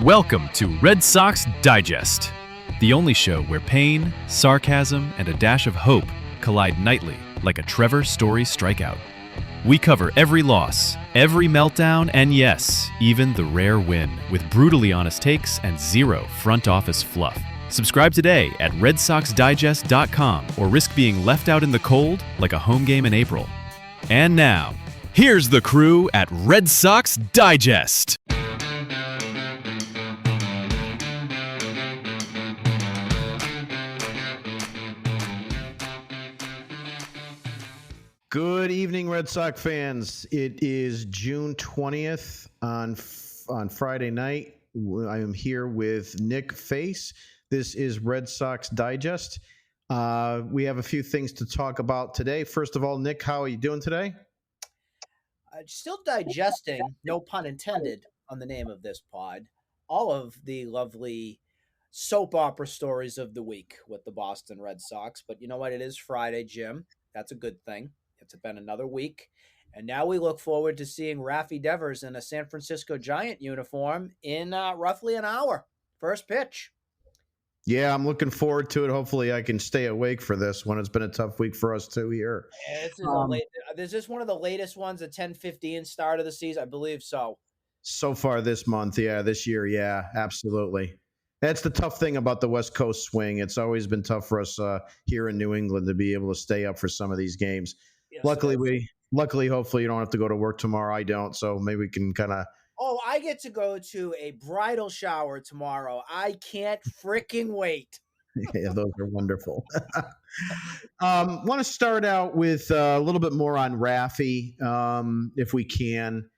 Welcome to Red Sox Digest, the only show where pain, sarcasm, and a dash of hope collide nightly like a Trevor Story strikeout. We cover every loss, every meltdown, and yes, even the rare win, with brutally honest takes and zero front office fluff. Subscribe today at RedSoxDigest.com or risk being left out in the cold like a home game in April. And now, here's the crew at Red Sox Digest. Good evening, Red Sox fans. It is June 20th on Friday night. I am here with Nick Face. This is Red Sox Digest. We have a few things to talk about today. First of all, Nick, how are you doing today? Still digesting, no pun intended, on the name of this pod, all of the lovely soap opera stories of the week with the Boston Red Sox. But you know what? It is Friday, Jim. That's a good thing. It's been another week. And now we look forward to seeing Raffy Devers in a San Francisco Giant uniform in roughly an hour. First pitch. Yeah, I'm looking forward to it. Hopefully I can stay awake for this one. It's been a tough week for us too here. This is one of the latest ones, a 10:15 start of the season, I believe so. So far this month, yeah, this year, yeah, absolutely. That's the tough thing about the West Coast swing. It's always been tough for us here in New England to be able to stay up for some of these games. Yes, luckily, hopefully you don't have to go to work tomorrow. I don't, so maybe we can kind of. Oh, I get to go to a bridal shower tomorrow. I can't freaking wait. Yeah, those are wonderful. Want to start out with a little bit more on Raffy, if we can.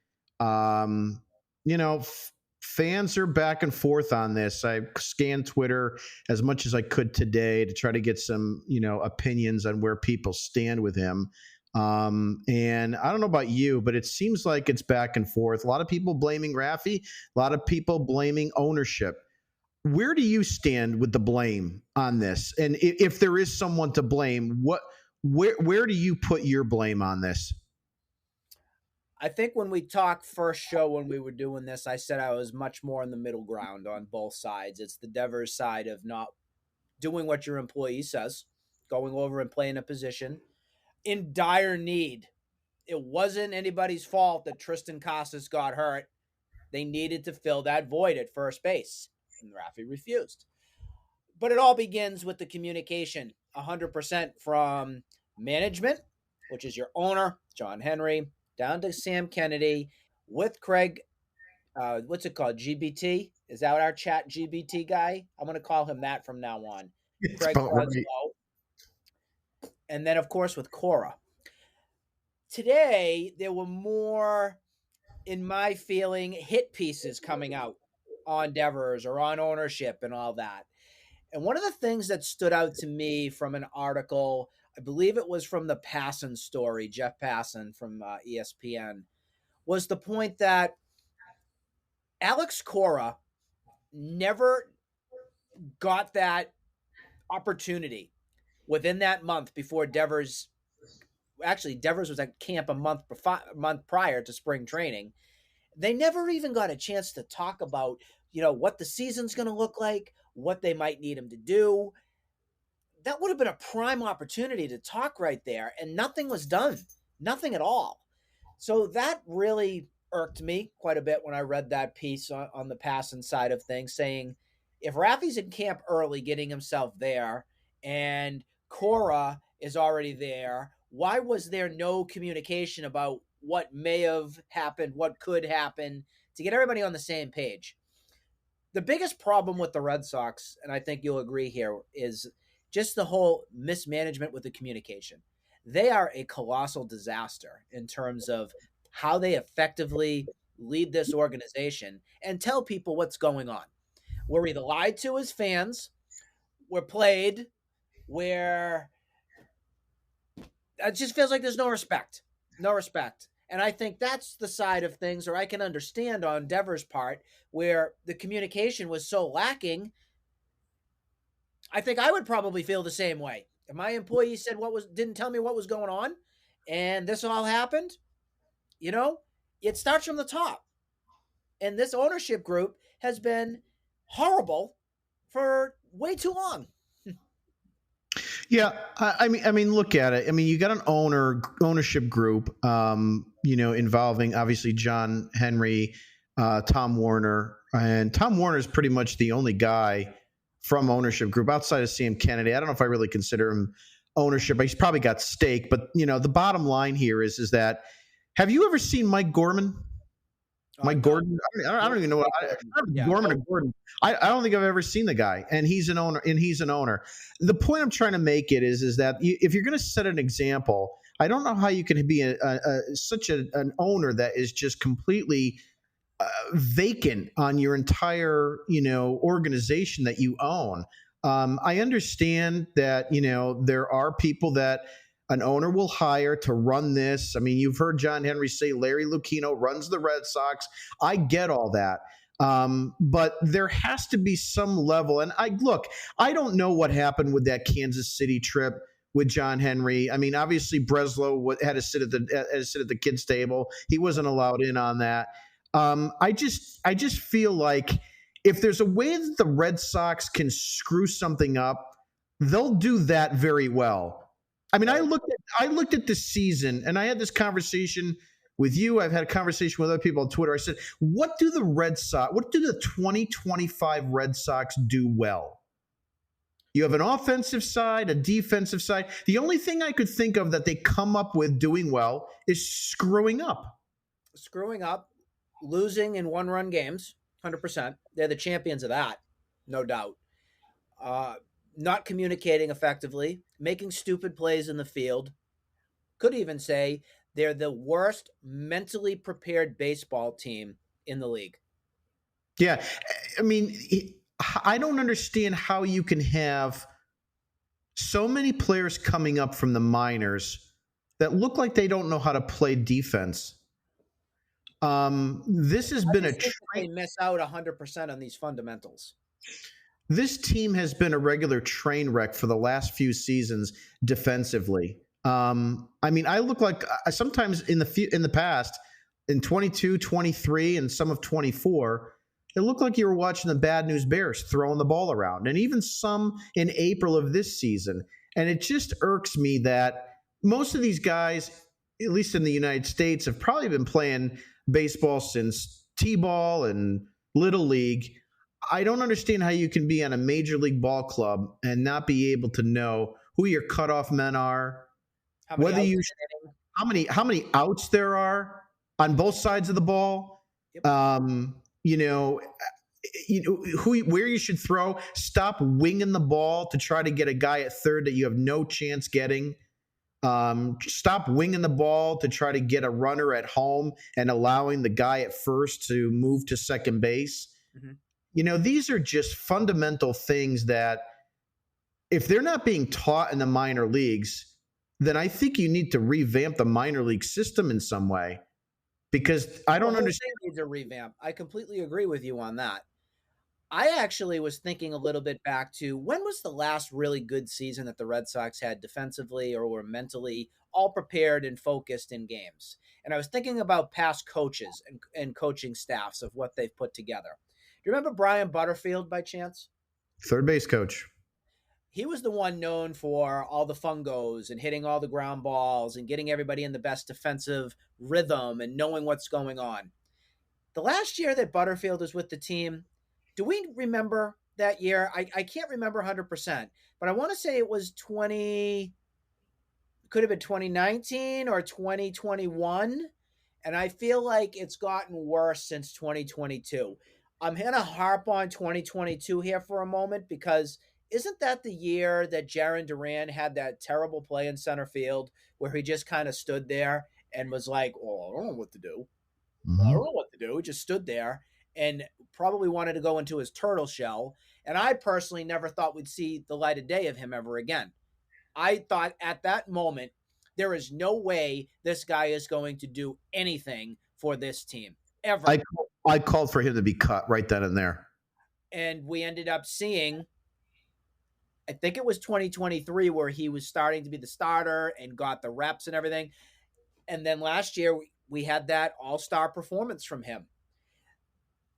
Fans are back and forth on this. I scanned Twitter as much as I could today to try to get some, opinions on where people stand with him. And I don't know about you, but it seems like it's back and forth. A lot of people blaming Raffy, a lot of people blaming ownership. Where do you stand with the blame on this? And if there is someone to blame, where do you put your blame on this? I think when we talked first show when we were doing this, I said I was much more in the middle ground on both sides. It's the Devers side of not doing what your employee says, going over and playing a position in dire need. It wasn't anybody's fault that Tristan Casas got hurt. They needed to fill that void at first base, and Raffy refused. But it all begins with the communication, 100% from management, which is your owner, John Henry, down to Sam Kennedy, with Craig, what's it called, GBT? Is that our chat GBT guy? I'm going to call him that from now on. Craig Breslow. And then, of course, with Cora. Today, there were more, in my feeling, hit pieces coming out on Devers or on ownership and all that. And one of the things that stood out to me from an article, I believe it was from the Passan story, Jeff Passan from ESPN, was the point that Alex Cora never got that opportunity within that month before Devers was at camp a month prior to spring training. They never even got a chance to talk about, what the season's going to look like, what they might need him to do. That would have been a prime opportunity to talk right there, and nothing was done. Nothing at all. So that really irked me quite a bit when I read that piece on the passing side of things, saying if Raffy's in camp early getting himself there and Cora is already there, why was there no communication about what may have happened, what could happen, to get everybody on the same page? The biggest problem with the Red Sox, and I think you'll agree here, is just the whole mismanagement with the communication. They are a colossal disaster in terms of how they effectively lead this organization and tell people what's going on. We're either lied to as fans, we're played, where it just feels like there's no respect. No respect. And I think that's the side of things, or I can understand on Devers' part, where the communication was so lacking. I think I would probably feel the same way. If my employee said didn't tell me what was going on, and this all happened, it starts from the top. And this ownership group has been horrible for way too long. Yeah, I mean, look at it. I mean, you got an ownership group, involving obviously John Henry, Tom Warner, and Tom Warner is pretty much the only guy from ownership group outside of Sam Kennedy. I don't know if I really consider him ownership. He's probably got stake, but the bottom line here is that have you ever seen Mike Gorman? Mike No. Gordon. I don't even know what Gorman or Gordon. I don't think I've ever seen the guy, and he's an owner. The point I'm trying to make is that if you're going to set an example, I don't know how you can be such an owner that is just completely vacant on your entire organization that you own. I understand that there are people that an owner will hire to run this. I mean, you've heard John Henry say Larry Lucchino runs the Red Sox. I get all that. But there has to be some level. And I don't know what happened with that Kansas City trip with John Henry. I mean, obviously Breslow had to sit at the kids' table. He wasn't allowed in on that. I just feel like if there's a way that the Red Sox can screw something up, they'll do that very well. I mean, I looked at this season, and I had this conversation with you. I've had a conversation with other people on Twitter. I said, what do the 2025 Red Sox do well? You have an offensive side, a defensive side. The only thing I could think of that they come up with doing well is screwing up. Losing in one-run games, 100%. They're the champions of that, no doubt. Not communicating effectively, making stupid plays in the field. Could even say they're the worst mentally prepared baseball team in the league. Yeah. I mean, I don't understand how you can have so many players coming up from the minors that look like they don't know how to play defense. This has been they miss out 100% on these fundamentals. This team has been a regular train wreck for the last few seasons defensively. I mean, I look like sometimes in the past, in 22, 23, and some of 24, it looked like you were watching the Bad News Bears throwing the ball around, and even some in April of this season. And it just irks me that most of these guys, at least in the United States, have probably been playing baseball since T-ball and Little League. I don't understand how you can be on a major league ball club and not be able to know who your cutoff men are, how many outs there are on both sides of the ball. Yep. Where you should throw. Stop winging the ball to try to get a guy at third that you have no chance getting. Stop winging the ball to try to get a runner at home and allowing the guy at first to move to second base. Mm-hmm. These are just fundamental things that if they're not being taught in the minor leagues, then I think you need to revamp the minor league system in some way, because I don't understand. It needs a revamp. I completely agree with you on that. I actually was thinking a little bit back to when was the last really good season that the Red Sox had defensively or were mentally all prepared and focused in games. And I was thinking about past coaches and coaching staffs of what they've put together. Do you remember Brian Butterfield by chance? Third base coach. He was the one known for all the fungos and hitting all the ground balls and getting everybody in the best defensive rhythm and knowing what's going on. The last year that Butterfield was with the team, do we remember that year? I can't remember 100%, but I want to say it was could have been 2019 or 2021. And I feel like it's gotten worse since 2022. I'm going to harp on 2022 here for a moment, because isn't that the year that Jarren Duran had that terrible play in center field where he just kind of stood there and was like, oh, I don't know what to do. Mm-hmm. I don't know what to do. He just stood there and probably wanted to go into his turtle shell. And I personally never thought we'd see the light of day of him ever again. I thought at that moment, there is no way this guy is going to do anything for this team ever. I called for him to be cut right then and there. And we ended up seeing, I think it was 2023, where he was starting to be the starter and got the reps and everything. And then last year, we had that all-star performance from him.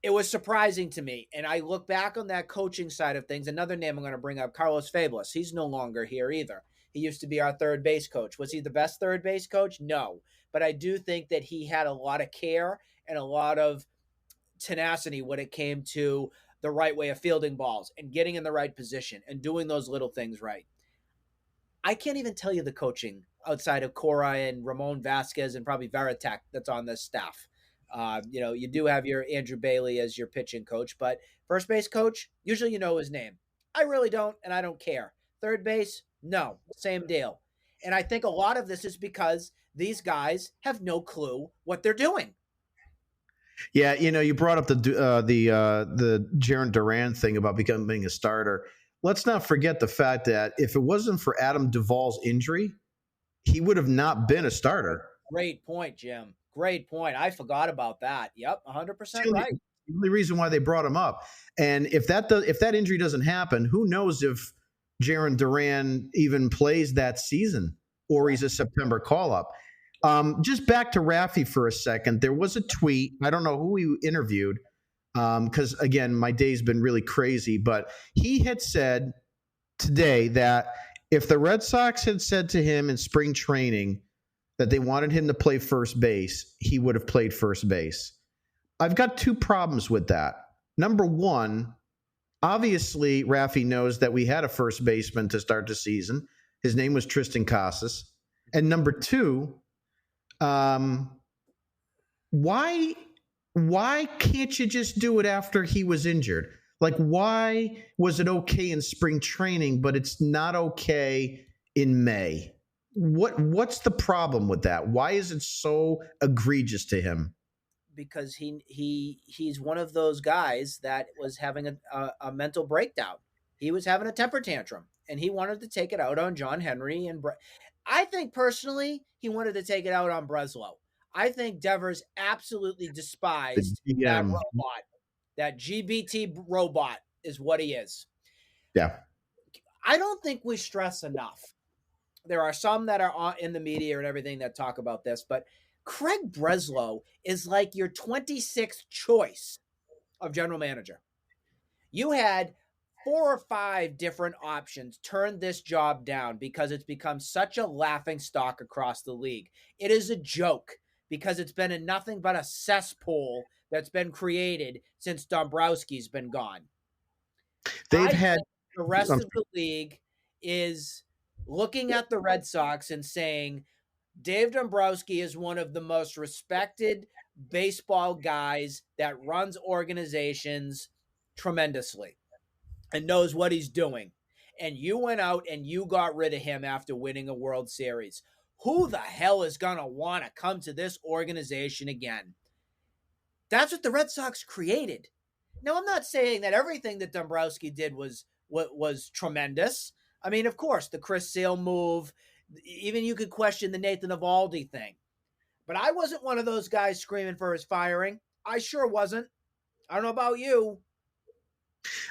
It was surprising to me. And I look back on that coaching side of things. Another name I'm going to bring up, Carlos Fabulous. He's no longer here either. He used to be our third base coach. Was he the best third base coach? No. But I do think that he had a lot of care and a lot of tenacity when it came to the right way of fielding balls and getting in the right position and doing those little things right. I can't even tell you the coaching outside of Cora and Ramon Vasquez and probably Veritek that's on this staff. You do have your Andrew Bailey as your pitching coach, but first base coach, usually you know his name. I really don't, and I don't care. Third base, no, same deal. And I think a lot of this is because these guys have no clue what they're doing. Yeah, you brought up the Jaron Duran thing about becoming a starter. Let's not forget the fact that if it wasn't for Adam Duvall's injury, he would have not been a starter. Great point, Jim. Great point. I forgot about that. Yep, 100% right. The only reason why they brought him up. And if that injury doesn't happen, who knows if Jaron Duran even plays that season or he's a September call-up. Just back to Raffy for a second. There was a tweet. I don't know who he interviewed because, again, my day's been really crazy. But he had said today that if the Red Sox had said to him in spring training that they wanted him to play first base, he would have played first base. I've got two problems with that. Number one, obviously, Raffy knows that we had a first baseman to start the season. His name was Tristan Casas. And number two, why can't you just do it after he was injured? Like, why was it okay in spring training, but it's not okay in May? What's the problem with that? Why is it so egregious to him? Because he's one of those guys that was having a mental breakdown. He was having a temper tantrum, and he wanted to take it out on John Henry and I think personally he wanted to take it out on Breslow. I think Devers absolutely despised that robot. That GBT robot is what he is. Yeah. I don't think we stress enough. There are some that are in the media and everything that talk about this, but Craig Breslow is like your 26th choice of general manager. You had 4 or 5 different options turn this job down because it's become such a laughing stock across the league. It is a joke because it's been nothing but a cesspool that's been created since Dombrowski's been gone. They've had the rest of the league is looking at the Red Sox and saying, Dave Dombrowski is one of the most respected baseball guys that runs organizations tremendously and knows what he's doing. And you went out and you got rid of him after winning a World Series. Who the hell is going to want to come to this organization again? That's what the Red Sox created. Now, I'm not saying that everything that Dombrowski did was tremendous. I mean, of course, the Chris Sale move, even you could question the Nathan Eovaldi thing. But I wasn't one of those guys screaming for his firing. I sure wasn't. I don't know about you.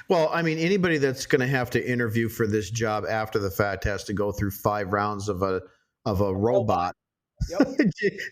Well, I mean, anybody that's going to have to interview for this job after the fact has to go through 5 rounds of a robot. Yep.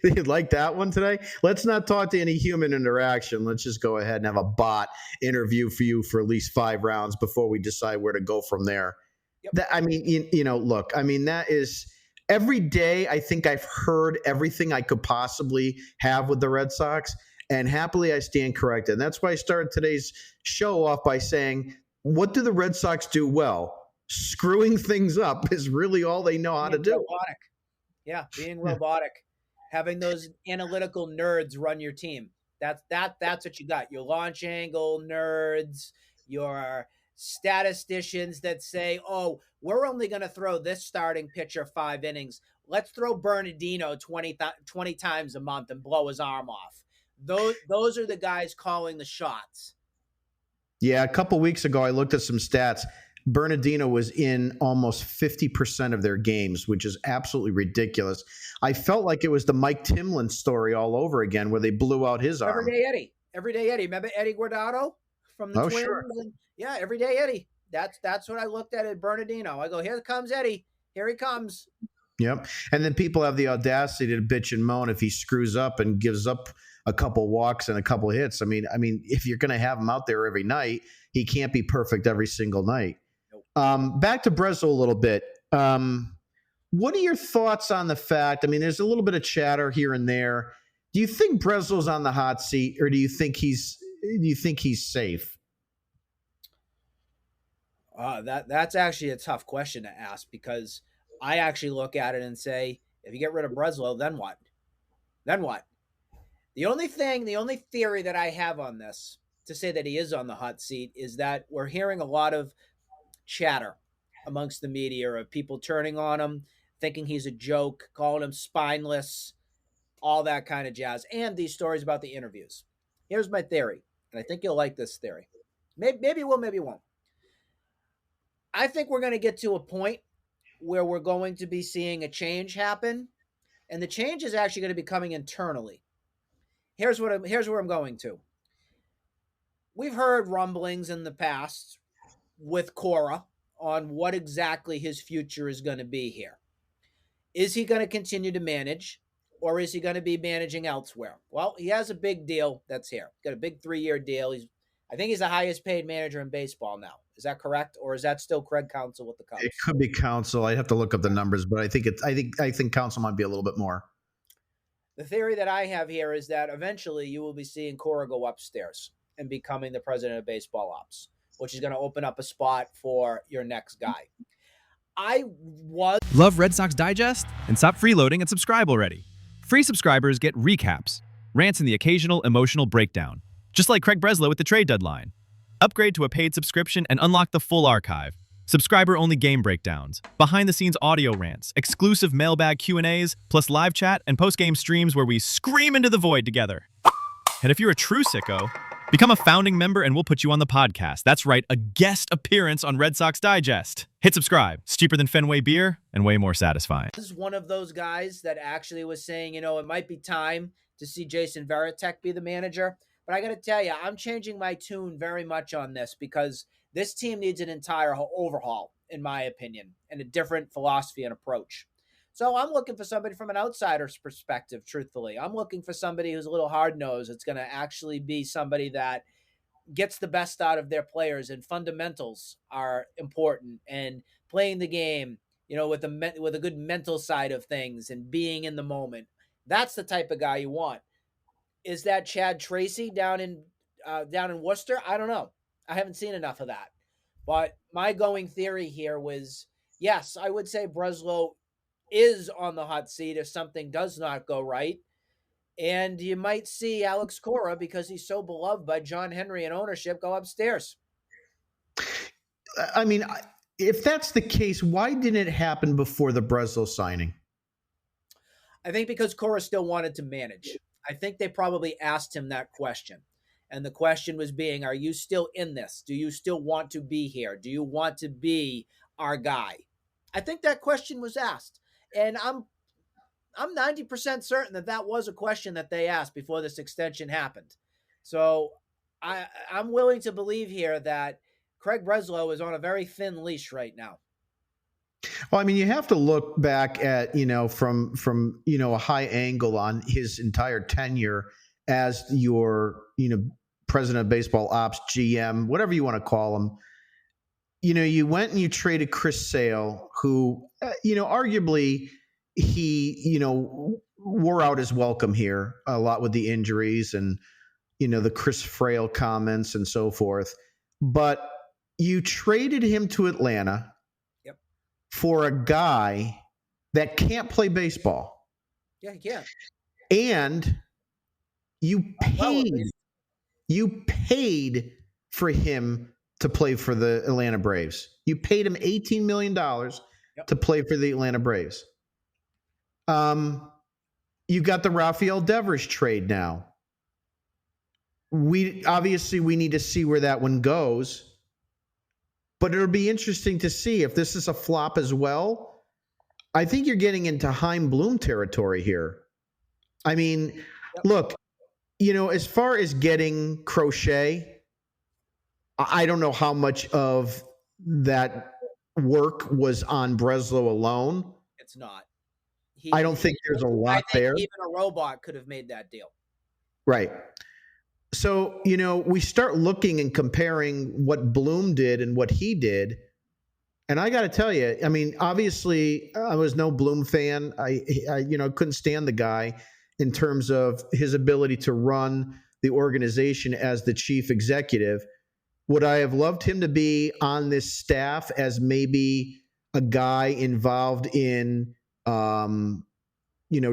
You like that one today? Let's not talk to any human interaction. Let's just go ahead and have a bot interview for you for at least 5 rounds before we decide where to go from there. Yep. I mean, look, I mean, that is every day. I think I've heard everything I could possibly have with the Red Sox, and happily I stand corrected. And that's why I started today's show off by saying, what do the Red Sox do well? Screwing things up is really all they know how to do. Robotic. Yeah, being robotic, having those analytical nerds run your team. That's what you got. Your launch angle nerds, your statisticians that say, "Oh, we're only going to throw this starting pitcher 5 innings. Let's throw Bernardino 20 times a month and blow his arm off." Those are the guys calling the shots. Yeah, a couple weeks ago, I looked at some stats. Bernardino was in almost 50% of their games, which is absolutely ridiculous. I felt like it was the Mike Timlin story all over again, where they blew out his arm. Everyday Eddie. Remember Eddie Guardado from the Twins? Sure. Yeah, Everyday Eddie. That's what I looked at Bernardino. I go, here comes Eddie. Here he comes. Yep. And then people have the audacity to bitch and moan if he screws up and gives up a couple walks and a couple hits. I mean, if you're going to have him out there every night, he can't be perfect every single night. Back to Breslow a little bit. What are your thoughts on the fact? I mean, there's a little bit of chatter here and there. Do you think Breslow's on the hot seat, or do you think he's safe? That's actually a tough question to ask, because I actually look at it and say, if you get rid of Breslow, then what? Then what? The only theory that I have on this to say that he is on the hot seat is that we're hearing a lot of chatter amongst the media of people turning on him, thinking he's a joke, calling him spineless, all that kind of jazz, and these stories about the interviews. Here's my theory, and I think you'll like this theory. Maybe you will, maybe you won't. I think we're going to get to a point where we're going to be seeing a change happen, and the change is actually going to be coming internally. Here's where I'm going to. We've heard rumblings in the past with Cora on what exactly his future is going to be here. Is he going to continue to manage, or is he going to be managing elsewhere? Well, he has a big deal that's here. Got a big 3-year deal. I think he's the highest paid manager in baseball now. Is that correct, or is that still Craig Counsell with the Cubs? It could be Counsell. I'd have to look up the numbers, but I think Counsell might be a little bit more. The theory that I have here is that eventually you will be seeing Cora go upstairs and becoming the president of baseball ops, which is going to open up a spot for your next guy. Love Red Sox Digest? And stop freeloading and subscribe already. Free subscribers get recaps, rants, and the occasional emotional breakdown, just like Craig Breslow with the trade deadline. Upgrade to a paid subscription and unlock the full archive. Subscriber-only game breakdowns, behind-the-scenes audio rants, exclusive mailbag Q&As, plus live chat and post-game streams where we scream into the void together. And if you're a true sicko, become a founding member and we'll put you on the podcast. That's right, a guest appearance on Red Sox Digest. Hit subscribe. It's cheaper than Fenway beer and way more satisfying. This is one of those guys that actually was saying, it might be time to see Jason Varitek be the manager. But I got to tell you, I'm changing my tune very much on this, because this team needs an entire overhaul, in my opinion, and a different philosophy and approach. So I'm looking for somebody from an outsider's perspective, truthfully. I'm looking for somebody who's a little hard-nosed. It's going to actually be somebody that gets the best out of their players, and fundamentals are important, and playing the game, with a good mental side of things and being in the moment. That's the type of guy you want. Is that Chad Tracy down in Worcester? I don't know. I haven't seen enough of that. But my going theory here was, yes, I would say Breslow is on the hot seat if something does not go right. And you might see Alex Cora, because he's so beloved by John Henry and ownership, go upstairs. I mean, if that's the case, why didn't it happen before the Breslow signing? I think because Cora still wanted to manage. I think they probably asked him that question. And the question was being, are you still in this? Do you still want to be here? Do you want to be our guy? I think that question was asked. And I'm 90% certain that was a question that they asked before this extension happened. So I'm willing to believe here that Craig Breslow is on a very thin leash right now. Well, I mean, you have to look back at, from a high angle on his entire tenure as your, president of baseball ops, GM, whatever you want to call him. You went and you traded Chris Sale, who, arguably he, wore out his welcome here a lot with the injuries and, the Chris Frail comments and so forth. But you traded him to Atlanta for a guy that can't play baseball. Yeah, he can. And you paid for him to play for the Atlanta Braves. You paid him $18 million to play for the Atlanta Braves. You got the Raffy Devers trade now. We need to see where that one goes. But it'll be interesting to see if this is a flop as well. I think you're getting into Heim Bloom territory here. I mean, look, as far as getting Crochet, I don't know how much of that work was on Breslow alone. It's not. I don't think there's a lot there. Even a robot could have made that deal. Right. So, we start looking and comparing what Bloom did and what he did. And I got to tell you, I mean, obviously, I was no Bloom fan. I couldn't stand the guy in terms of his ability to run the organization as the chief executive. Would I have loved him to be on this staff as maybe a guy involved in,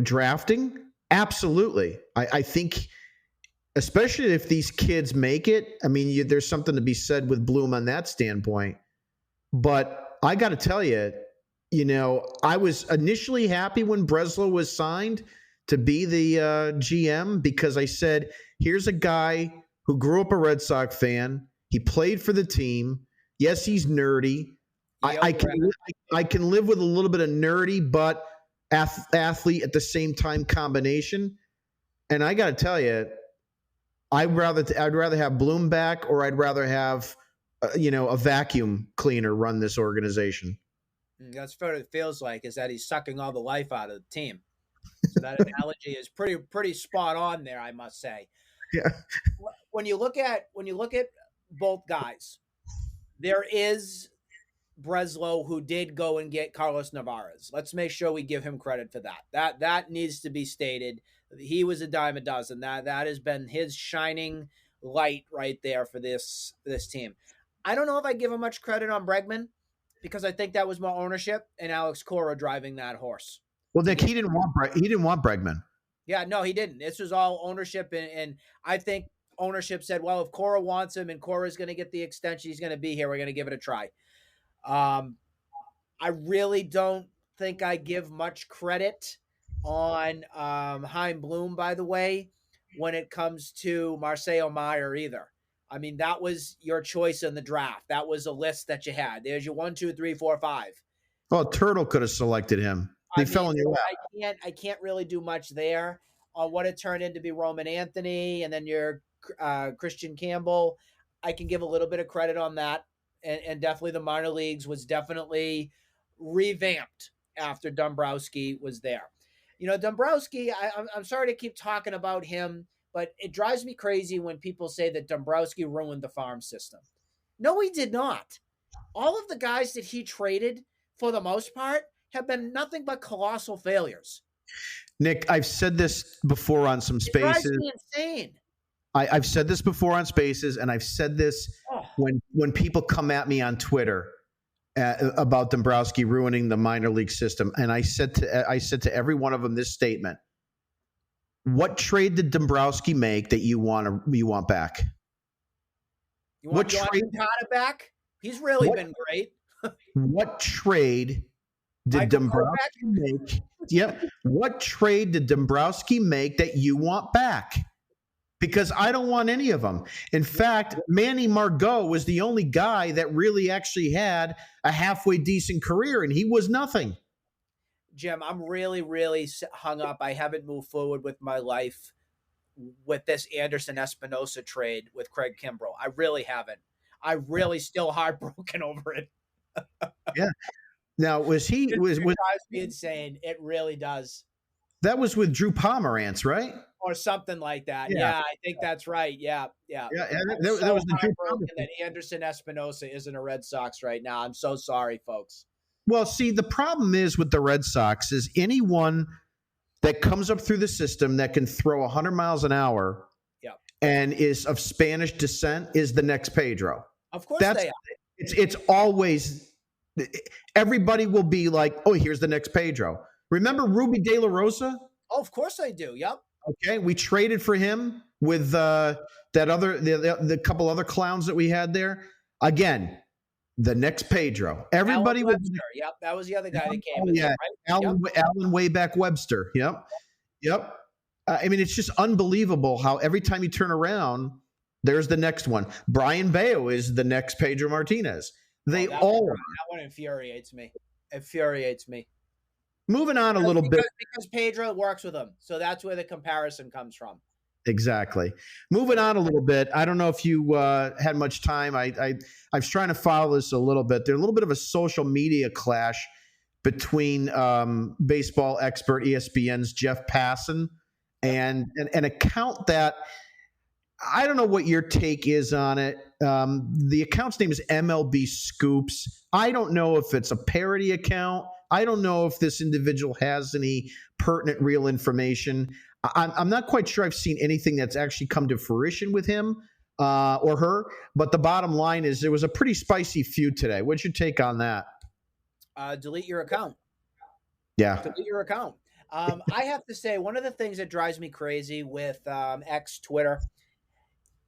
drafting? Absolutely. I think, especially if these kids make it, I mean, there's something to be said with Bloom on that standpoint. But I got to tell you, I was initially happy when Breslow was signed to be the GM because I said, here's a guy who grew up a Red Sox fan. He played for the team. Yes, he's nerdy. I can live with a little bit of nerdy, but athlete at the same time combination. And I got to tell you, I'd rather have Bloom back, or I'd rather have a vacuum cleaner run this organization. That's what it feels like, is that he's sucking all the life out of the team. So that analogy is pretty spot on there, I must say. Yeah. When you look at both guys, there is Breslow, who did go and get Carlos Narvaez. Let's make sure we give him credit for that. That needs to be stated. He was a dime a dozen. That has been his shining light right there for this team. I don't know if I give him much credit on Bregman, because I think that was more ownership and Alex Cora driving that horse. Well, Nick, he didn't want Bregman. Yeah, no, he didn't. This was all ownership, and I think ownership said, well, if Cora wants him and Cora's going to get the extension, he's going to be here, we're going to give it a try. I really don't think I give much credit on Chaim Bloom, by the way, when it comes to Marcelo Meyer either. I mean, that was your choice in the draft. That was a list that you had. There's your 1, 2, 3, 4, 5. Oh, Turtle could have selected him. They fell in your lap. I can't really do much there on what it turned into be Roman Anthony and then your Christian Campbell. I can give a little bit of credit on that. And definitely the minor leagues was definitely revamped after Dombrowski was there. Dombrowski, I'm sorry to keep talking about him, but it drives me crazy when people say that Dombrowski ruined the farm system. No, he did not. All of the guys that he traded, for the most part, have been nothing but colossal failures. Nick, I've said this before on some Spaces. It drives me insane. I've said this before on Spaces, and I've said this when people come at me on Twitter about Dombrowski ruining the minor league system. And I said to every one of them this statement: what trade did Dombrowski make that you want back? You want Tata back? He's really been great. What trade did Dombrowski make? Yep. What trade did Dombrowski make that you want back? Because I don't want any of them. In fact, Manny Margot was the only guy that really actually had a halfway decent career, and he was nothing. Jim, I'm really, really hung up. I haven't moved forward with my life with this Anderson Espinosa trade with Craig Kimbrell. I really haven't. I'm really still heartbroken over it. Yeah. Now, it drives me insane. It really does. That was with Drew Pomerantz, right? Or something like that. Yeah, I think that's right. Yeah. That was the Drew Pomerantz. That Anderson Espinosa isn't a Red Sox right now. I'm so sorry, folks. Well, see, the problem is with the Red Sox is anyone that comes up through the system that can throw 100 miles an hour and is of Spanish descent is the next Pedro. Of course they are. It's always – everybody will be like, oh, here's the next Pedro. Remember Ruby De La Rosa? Oh, of course I do. Yep. Okay, we traded for him with the couple other clowns that we had there. Again, the next Pedro. Everybody Alan Webster. Yep, that was the other guy that came. Yeah, right? Alan Wayback Webster. Yep. I mean, it's just unbelievable how every time you turn around, there's the next one. Brian Bayo is the next Pedro Martinez. That one infuriates me. Moving on a little bit. Because Pedro works with him. So that's where the comparison comes from. Exactly. Moving on a little bit. I don't know if you had much time. I was trying to follow this a little bit. There's a little bit of a social media clash between baseball expert ESPN's Jeff Passan and an account that I don't know what your take is on it. The account's name is MLB Scoops. I don't know if it's a parody account. I don't know if this individual has any pertinent real information. I'm not quite sure I've seen anything that's actually come to fruition with him or her. But the bottom line is there was a pretty spicy feud today. What's your take on that? Delete your account. Yeah. Delete your account. I have to say, one of the things that drives me crazy with X Twitter,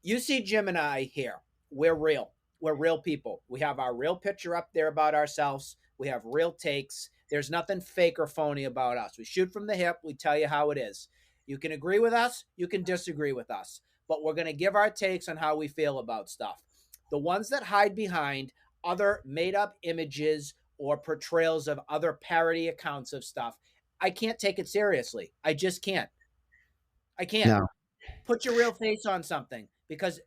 you see Jim and I here. We're real. We're real people. We have our real picture up there about ourselves. We have real takes. There's nothing fake or phony about us. We shoot from the hip. We tell you how it is. You can agree with us. You can disagree with us. But we're going to give our takes on how we feel about stuff. The ones that hide behind other made-up images or portrayals of other parody accounts of stuff, I can't take it seriously. I just can't. I can't. No. Put your real face on something, because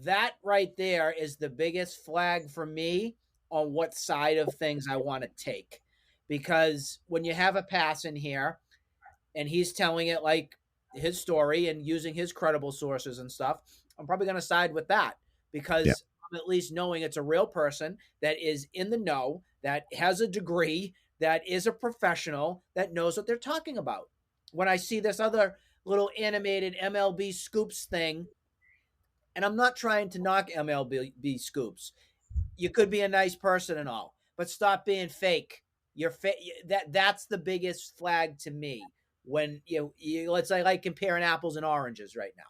that right there is the biggest flag for me on what side of things I want to take. Because when you have a Passan here and he's telling it like his story and using his credible sources and stuff, I'm probably going to side with that, because I'm at least knowing it's a real person that is in the know, that has a degree, that is a professional, that knows what they're talking about. When I see this other little animated MLB Scoops thing, and I'm not trying to knock MLB Scoops. You could be a nice person and all, but stop being fake. You're that's the biggest flag to me when you let's say like comparing apples and oranges right now.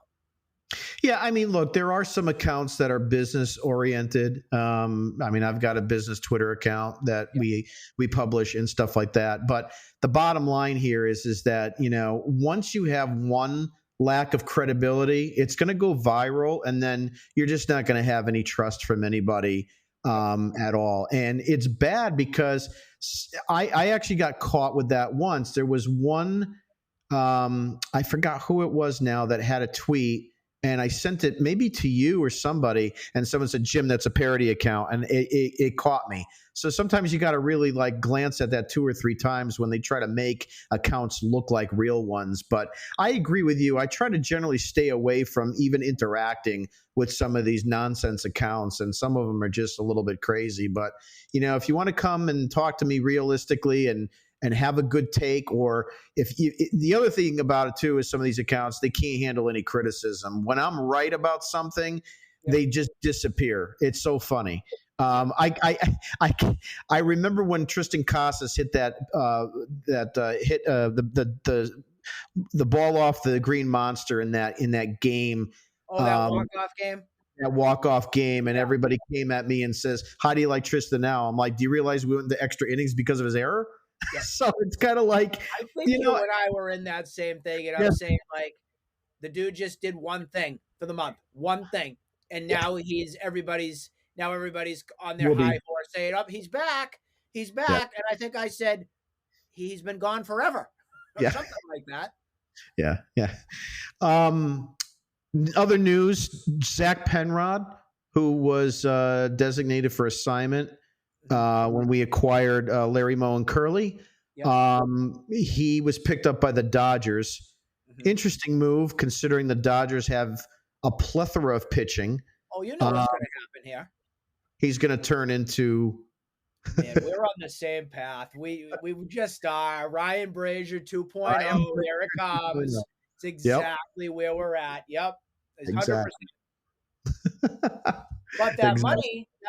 Yeah, I mean, look, there are some accounts that are business oriented. I mean, I've got a business Twitter account that we publish and stuff like that. But the bottom line here is that, you know, once you have one lack of credibility, it's going to go viral, and then you're just not going to have any trust from anybody at all. And it's bad because I actually got caught with that once. There was one, I forgot who it was now, that had a tweet. And I sent it maybe to you or somebody, and someone said, Jim, that's a parody account. And it caught me. So sometimes you got to really like glance at that 2 or 3 times when they try to make accounts look like real ones. But I agree with you. I try to generally stay away from even interacting with some of these nonsense accounts. And some of them are just a little bit crazy. But, you know, if you want to come and talk to me realistically and have a good take, or the other thing about it too is some of these accounts, they can't handle any criticism. When I'm right about something, they just disappear. It's so funny. I remember when Tristan Casas hit the ball off the green monster in that game. Oh, that walk-off game? That walk-off game, and everybody came at me and says, how do you like Tristan now? I'm like, do you realize we went into extra innings because of his error? Yeah. So it's kind of like, I think you and I were in that same thing, and I'm saying like the dude just did one thing for the month, one thing, and now everybody's on their high horse saying, "Up, he's back, and I think I said he's been gone forever, or something like that. Yeah. Other news: Zach Penrod, who was designated for assignment when we acquired Larry Moe and Curley. He was picked up by the Dodgers. Mm-hmm. Interesting move, considering the Dodgers have a plethora of pitching. Oh, you know what's going to happen here. He's going to turn into... Man, we're on the same path. We just are. Ryan Brazier 2.0. Here it comes. It's exactly where we're at. Yep. 100%. Exactly. But that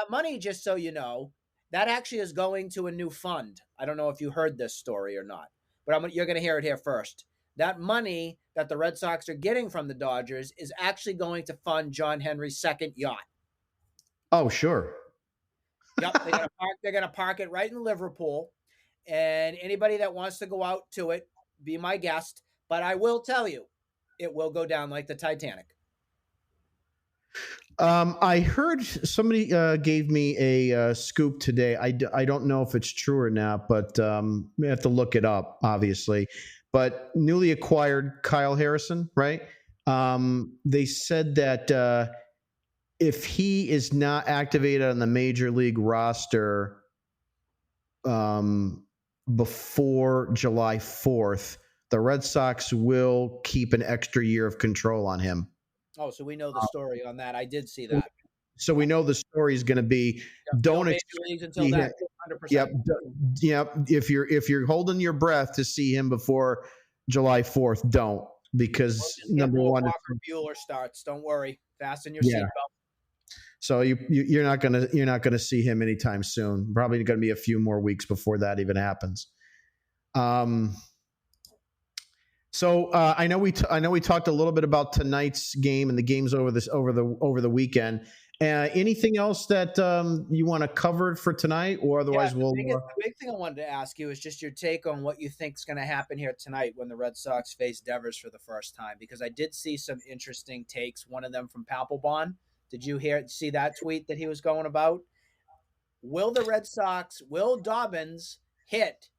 money, just so you know, that actually is going to a new fund. I don't know if you heard this story or not, but you're going to hear it here first. That money that the Red Sox are getting from the Dodgers is actually going to fund John Henry's second yacht. Oh, sure. Yep, they're going to park it right in Liverpool, and anybody that wants to go out to it, be my guest. But I will tell you, it will go down like the Titanic. I heard somebody gave me a scoop today. I don't know if it's true or not, but we have to look it up, obviously. But newly acquired Kyle Harrison, right? They said that if he is not activated on the major league roster before July 4th, the Red Sox will keep an extra year of control on him. Oh, so we know the story on that. I did see that. So we know the story is going to be don't major leagues until then. 100%. Yep. If you're holding your breath to see him before July 4th, don't, because number one, Walker Bueller starts. Don't worry, fasten your seatbelt. So you're not gonna see him anytime soon. Probably going to be a few more weeks before that even happens. So I know we talked a little bit about tonight's game and the games over the weekend. Anything else that you want to cover for tonight, or otherwise the big thing I wanted to ask you is just your take on what you think is going to happen here tonight when the Red Sox face Devers for the first time, because I did see some interesting takes. One of them from Papelbon. Did you see that tweet that he was going about? Will Dobbins hit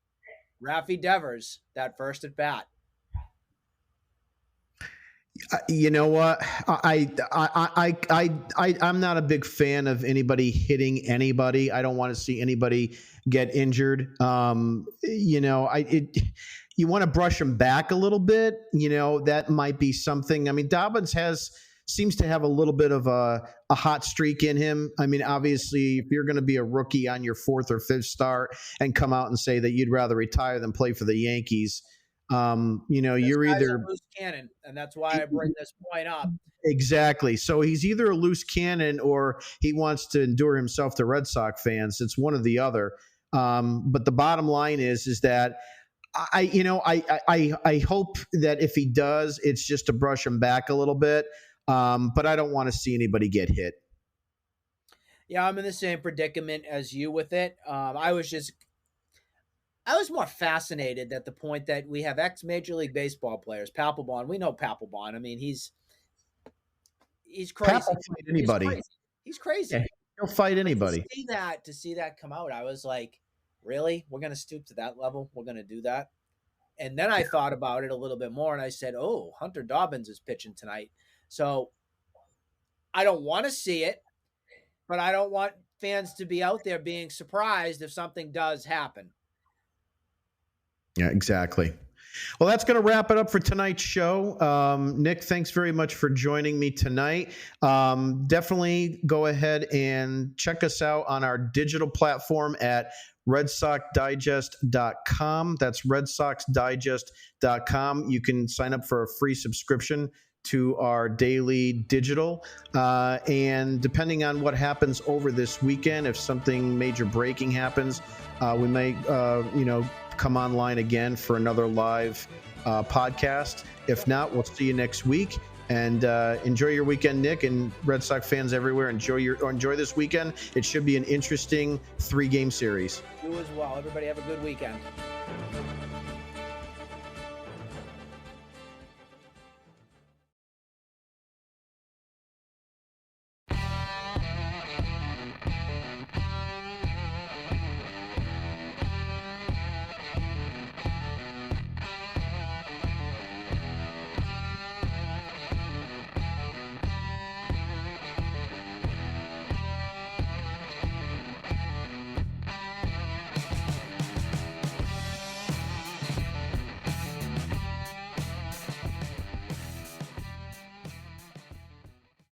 Raffy Devers that first at bat? You know what? I'm not a big fan of anybody hitting anybody. I don't want to see anybody get injured. You want to brush them back a little bit. That might be something. I mean, Dobbins seems to have a little bit of a hot streak in him. I mean, obviously, if you're going to be a rookie on your fourth or fifth start and come out and say that you'd rather retire than play for the Yankees, you're either a loose cannon, and that's why I bring this point up. Exactly. So he's either a loose cannon or he wants to endure himself to Red Sox fans. It's one or the other. But the bottom line is that I hope that if he does, it's just to brush him back a little bit. But I don't want to see anybody get hit. Yeah, I'm in the same predicament as you with it. I was more fascinated at the point that we have ex-Major League Baseball players. Papelbon, we know Papelbon. I mean, he's crazy. Papel fight anybody. He's crazy. Yeah, he'll fight anybody. To see that come out, I was like, really? We're going to stoop to that level? We're going to do that? And then I thought about it a little bit more, and I said, oh, Hunter Dobbins is pitching tonight. So I don't want to see it, but I don't want fans to be out there being surprised if something does happen. Yeah, exactly. Well, that's going to wrap it up for tonight's show. Nick, thanks very much for joining me tonight. Definitely go ahead and check us out on our digital platform at redsoxdigest.com. That's redsoxdigest.com. You can sign up for a free subscription to our daily digital. And depending on what happens over this weekend, if something major breaking happens, we may, come online again for another live podcast. If not, we'll see you next week. And enjoy your weekend, Nick, and Red Sox fans everywhere. Enjoy this weekend. It should be an interesting 3-game series. You as well. Everybody have a good weekend.